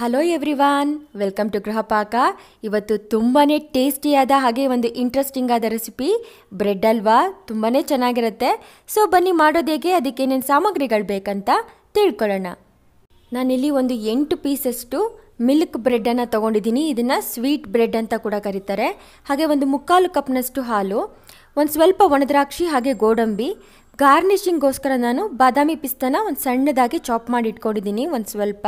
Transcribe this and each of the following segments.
Hello everyone, welcome to Grihapaka. ಇವತ್ತು ತುಂಬಾ ಟೇಸ್ಟಿಯಾದ ಹಾಗೆ ಒಂದು ಇಂಟ್ರೆಸ್ಟಿಂಗ್ ಆದ ರೆಸಿಪಿ ಬ್ರೆಡ್ ಹಲ್ವಾ. ತುಂಬಾ ಚೆನ್ನಾಗಿರುತ್ತೆ. ಸೊ ಬನ್ನಿ ಮಾಡೋದು ಹೇಗೆ, ಅದಕ್ಕೆ ಏನೇನು ಸಾಮಗ್ರಿಗಳು ಬೇಕಂತ ತಿಳ್ಕೊಳ್ಳೋಣ. ನಾನಿಲ್ಲಿ ಒಂದು 8 ಪೀಸಷ್ಟು ಮಿಲ್ಕ್ ಬ್ರೆಡ್ಡನ್ನು ತೊಗೊಂಡಿದ್ದೀನಿ. ಇದನ್ನು ಸ್ವೀಟ್ ಬ್ರೆಡ್ ಅಂತ ಕೂಡ ಕರೀತಾರೆ. ಹಾಗೆ ಒಂದು 3/4 ಕಪ್ನಷ್ಟು ಹಾಲು, ಒಂದು ಸ್ವಲ್ಪ ಒಣದ್ರಾಕ್ಷಿ ಹಾಗೆ ಗೋಡಂಬಿ. ಗಾರ್ನಿಷಿಂಗ್ಗೋಸ್ಕರ ನಾನು ಬಾದಾಮಿ ಪಿಸ್ತಾನ ಒಂದು ಸಣ್ಣದಾಗಿ ಚಾಪ್ ಮಾಡಿ ಇಟ್ಕೊಂಡಿದ್ದೀನಿ ಒಂದು ಸ್ವಲ್ಪ.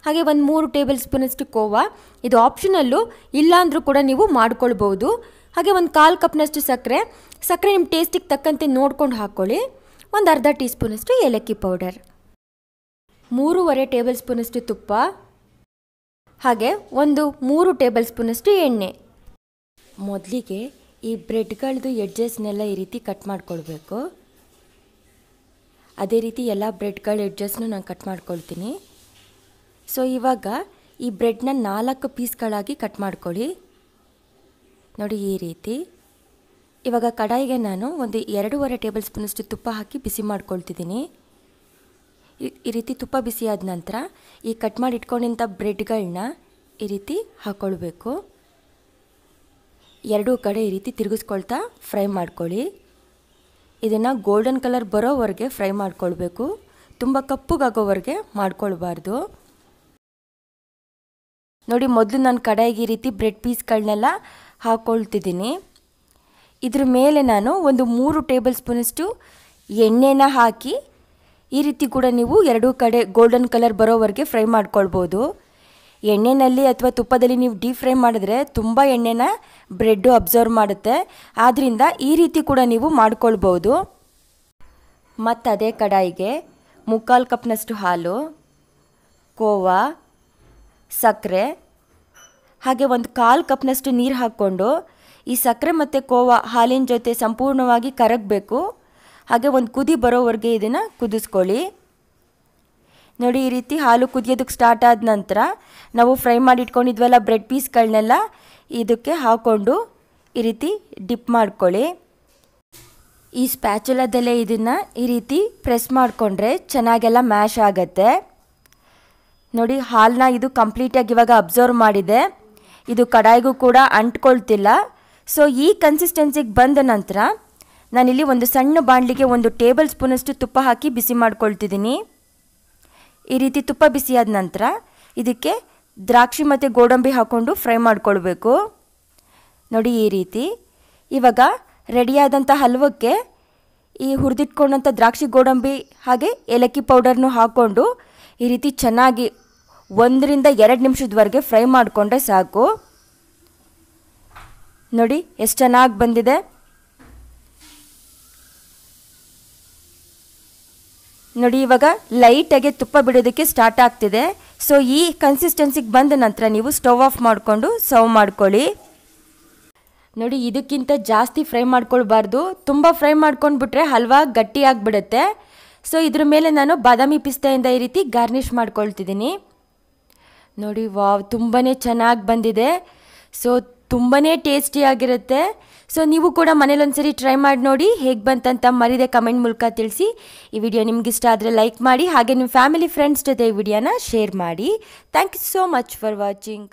ಹಾಗೆ ಒಂದು 3 ಟೇಬಲ್ ಸ್ಪೂನಷ್ಟು ಕೋವಾ. ಇದು ಆಪ್ಷನಲ್ಲು, ಇಲ್ಲಾಂದ್ರೂ ಕೂಡ ನೀವು ಮಾಡ್ಕೊಳ್ಬೋದು. ಹಾಗೆ ಒಂದು 1/4 ಕಪ್ನಷ್ಟು ಸಕ್ಕರೆ ನಿಮ್ಮ ಟೇಸ್ಟಿಗೆ ತಕ್ಕಂತೆ ನೋಡ್ಕೊಂಡು ಹಾಕ್ಕೊಳ್ಳಿ. ಒಂದು ಅರ್ಧ ಟೀ ಸ್ಪೂನಷ್ಟು ಏಲಕ್ಕಿ ಪೌಡರ್, 3.5 ಟೇಬಲ್ ಸ್ಪೂನಷ್ಟು ತುಪ್ಪ, ಹಾಗೆ ಒಂದು 3 ಟೇಬಲ್ ಸ್ಪೂನಷ್ಟು ಎಣ್ಣೆ. ಮೊದಲಿಗೆ ಈ ಬ್ರೆಡ್ಗಳದ್ದು ಎಡ್ಜಸ್ನೆಲ್ಲ ಈ ರೀತಿ ಕಟ್ ಮಾಡ್ಕೊಳ್ಬೇಕು. ಅದೇ ರೀತಿ ಎಲ್ಲ ಬ್ರೆಡ್ಗಳ ಎಡ್ಜಸ್ನು ನಾನು ಕಟ್ ಮಾಡ್ಕೊಳ್ತೀನಿ. ಸೊ ಇವಾಗ ಈ ಬ್ರೆಡ್ನ 4 ಪೀಸ್ಗಳಾಗಿ ಕಟ್ ಮಾಡ್ಕೊಳ್ಳಿ. ನೋಡಿ ಈ ರೀತಿ. ಇವಾಗ ಕಡಾಯಿಗೆ ನಾನು ಒಂದು 2.5 ಟೇಬಲ್ ಸ್ಪೂನಷ್ಟು ತುಪ್ಪ ಹಾಕಿ ಬಿಸಿ ಮಾಡ್ಕೊಳ್ತಿದ್ದೀನಿ. ಈ ರೀತಿ ತುಪ್ಪ ಬಿಸಿಯಾದ ನಂತರ ಈ ಕಟ್ ಮಾಡಿ ಇಟ್ಕೊಂಡಿಂಥ ಬ್ರೆಡ್ಗಳನ್ನ ಈ ರೀತಿ ಹಾಕ್ಕೊಳ್ಬೇಕು. 2 ಕಡೆ ಈ ರೀತಿ ತಿರುಗಿಸ್ಕೊಳ್ತಾ ಫ್ರೈ ಮಾಡ್ಕೊಳ್ಳಿ. ಇದನ್ನು ಗೋಲ್ಡನ್ ಕಲರ್ ಬರೋವರೆಗೆ ಫ್ರೈ ಮಾಡ್ಕೊಳ್ಬೇಕು. ತುಂಬ ಕಪ್ಪಗಾಗೋವರೆಗೆ ಮಾಡ್ಕೊಳ್ಬಾರ್ದು. ನೋಡಿ, ಮೊದಲು ನಾನು ಕಡಾಯಿಗೆ ಈ ರೀತಿ ಬ್ರೆಡ್ ಪೀಸ್ಗಳನ್ನೆಲ್ಲ ಹಾಕ್ಕೊಳ್ತಿದ್ದೀನಿ. ಇದ್ರ ಮೇಲೆ ನಾನು ಒಂದು 3 ಟೇಬಲ್ ಸ್ಪೂನಷ್ಟು ಎಣ್ಣೆನ ಹಾಕಿ ಈ ರೀತಿ ಕೂಡ ನೀವು 2 ಕಡೆ ಗೋಲ್ಡನ್ ಕಲರ್ ಬರೋವರೆಗೆ ಫ್ರೈ ಮಾಡ್ಕೊಳ್ಬೋದು. ಎಣ್ಣೆಯಲ್ಲಿ ಅಥವಾ ತುಪ್ಪದಲ್ಲಿ ನೀವು ಡೀಪ್ ಫ್ರೈ ಮಾಡಿದ್ರೆ ತುಂಬ ಎಣ್ಣೆನ ಬ್ರೆಡ್ಡು ಅಬ್ಸರ್ವ್ ಮಾಡುತ್ತೆ. ಆದ್ದರಿಂದ ಈ ರೀತಿ ಕೂಡ ನೀವು ಮಾಡ್ಕೊಳ್ಬೋದು. ಮತ್ತು ಅದೇ ಕಡಾಯಿಗೆ 3/4 ಕಪ್ನಷ್ಟು ಹಾಲು, ಕೋವಾ, ಸಕ್ಕರೆ ಹಾಗೆ ಒಂದು 1/4 ಕಪ್ನಷ್ಟು ನೀರು ಹಾಕ್ಕೊಂಡು ಈ ಸಕ್ಕರೆ ಮತ್ತು ಕೋವಾ ಹಾಲಿನ ಜೊತೆ ಸಂಪೂರ್ಣವಾಗಿ ಕರಗಬೇಕು. ಹಾಗೆ ಒಂದು ಕುದಿ ಬರೋವರೆಗೆ ಇದನ್ನು ಕುದಿಸ್ಕೊಳ್ಳಿ. ನೋಡಿ, ಈ ರೀತಿ ಹಾಲು ಕುದಿಯೋದಕ್ಕೆ ಸ್ಟಾರ್ಟ್ ಆದ ನಂತರ ನಾವು ಫ್ರೈ ಮಾಡಿಟ್ಕೊಂಡಿದ್ವಲ್ಲ ಬ್ರೆಡ್ ಪೀಸ್ಗಳನ್ನೆಲ್ಲ ಇದಕ್ಕೆ ಹಾಕ್ಕೊಂಡು ಈ ರೀತಿ ಡಿಪ್ ಮಾಡ್ಕೊಳ್ಳಿ. ಈ ಸ್ಪ್ಯಾಚುಲಾದಲ್ಲೇ ಇದನ್ನು ಈ ರೀತಿ ಪ್ರೆಸ್ ಮಾಡಿಕೊಂಡ್ರೆ ಚೆನ್ನಾಗೆಲ್ಲ ಮ್ಯಾಶ್ ಆಗುತ್ತೆ. ನೋಡಿ, ಹಾಲನ್ನ ಇದು ಕಂಪ್ಲೀಟಾಗಿ ಇವಾಗ ಅಬ್ಸರ್ವ್ ಮಾಡಿದೆ. ಇದು ಕಡಾಯಿಗೂ ಕೂಡ ಅಂಟ್ಕೊಳ್ತಿಲ್ಲ. ಸೊ ಈ ಕನ್ಸಿಸ್ಟೆನ್ಸಿಗೆ ಬಂದ ನಂತರ ನಾನಿಲ್ಲಿ ಒಂದು ಸಣ್ಣ ಬಾಣಲಿಗೆ 1 ಟೇಬಲ್ ಸ್ಪೂನಷ್ಟು ತುಪ್ಪ ಹಾಕಿ ಬಿಸಿ ಮಾಡ್ಕೊಳ್ತಿದ್ದೀನಿ. ಈ ರೀತಿ ತುಪ್ಪ ಬಿಸಿಯಾದ ನಂತರ ಇದಕ್ಕೆ ದ್ರಾಕ್ಷಿ ಮತ್ತು ಗೋಡಂಬಿ ಹಾಕ್ಕೊಂಡು ಫ್ರೈ ಮಾಡ್ಕೊಳ್ಬೇಕು. ನೋಡಿ ಈ ರೀತಿ. ಇವಾಗ ರೆಡಿಯಾದಂಥ ಹಲ್ವಕ್ಕೆ ಈ ಹುರಿದಿಟ್ಕೊಂಡಂಥ ದ್ರಾಕ್ಷಿ ಗೋಡಂಬಿ ಹಾಗೆ ಏಲಕ್ಕಿ ಪೌಡರ್ನು ಹಾಕ್ಕೊಂಡು ಈ ರೀತಿ ಚೆನ್ನಾಗಿ 1 ರಿಂದ 2 ನಿಮಿಷದವರೆಗೆ ಫ್ರೈ ಮಾಡಿಕೊಂಡ್ರೆ ಸಾಕು. ನೋಡಿ ಎಷ್ಟು ಚೆನ್ನಾಗಿ ಬಂದಿದೆ. ನೋಡಿ, ಇವಾಗ ಲೈಟಾಗಿ ತುಪ್ಪ ಬಿಡೋದಕ್ಕೆ ಸ್ಟಾರ್ಟ್ ಆಗ್ತಿದೆ. ಸೊ ಈ ಕನ್ಸಿಸ್ಟೆನ್ಸಿಗೆ ಬಂದ ನಂತರ ನೀವು ಸ್ಟವ್ ಆಫ್ ಮಾಡಿಕೊಂಡು ಸರ್ವ್ ಮಾಡ್ಕೊಳ್ಳಿ. ನೋಡಿ, ಇದಕ್ಕಿಂತ ಜಾಸ್ತಿ ಫ್ರೈ ಮಾಡ್ಕೊಳ್ಬಾರ್ದು. ತುಂಬ ಫ್ರೈ ಮಾಡ್ಕೊಂಡ್ಬಿಟ್ರೆ ಹಲ್ವಾ ಗಟ್ಟಿಯಾಗಿಬಿಡುತ್ತೆ. ಸೊ ಇದ್ರ ಮೇಲೆ ನಾನು ಬಾದಾಮಿ ಪಿಸ್ತಾಯಿಂದ ಈ ರೀತಿ ಗಾರ್ನಿಷ್ ಮಾಡ್ಕೊಳ್ತಿದ್ದೀನಿ. ನೋಡಿ, ವಾವ್, ತುಂಬಾ ಚೆನ್ನಾಗಿ ಬಂದಿದೆ. ಸೊ ತುಂಬಾ ಟೇಸ್ಟಿಯಾಗಿರುತ್ತೆ. ಸೊ ನೀವು ಕೂಡ ಮನೇಲಿ ಒಂದ್ಸರಿ ಟ್ರೈ ಮಾಡಿ ನೋಡಿ. ಹೇಗೆ ಬಂತಂತ ಮರಿದೆ ಕಮೆಂಟ್ ಮೂಲಕ ತಿಳಿಸಿ. ಈ ವಿಡಿಯೋ ನಿಮ್ಗೆ ಇಷ್ಟ ಆದರೆ ಲೈಕ್ ಮಾಡಿ, ಹಾಗೆ ನಿಮ್ಮ ಫ್ಯಾಮಿಲಿ ಫ್ರೆಂಡ್ಸ್ ಜೊತೆ ಈ ವಿಡಿಯೋನ ಶೇರ್ ಮಾಡಿ. Thank you so much for watching.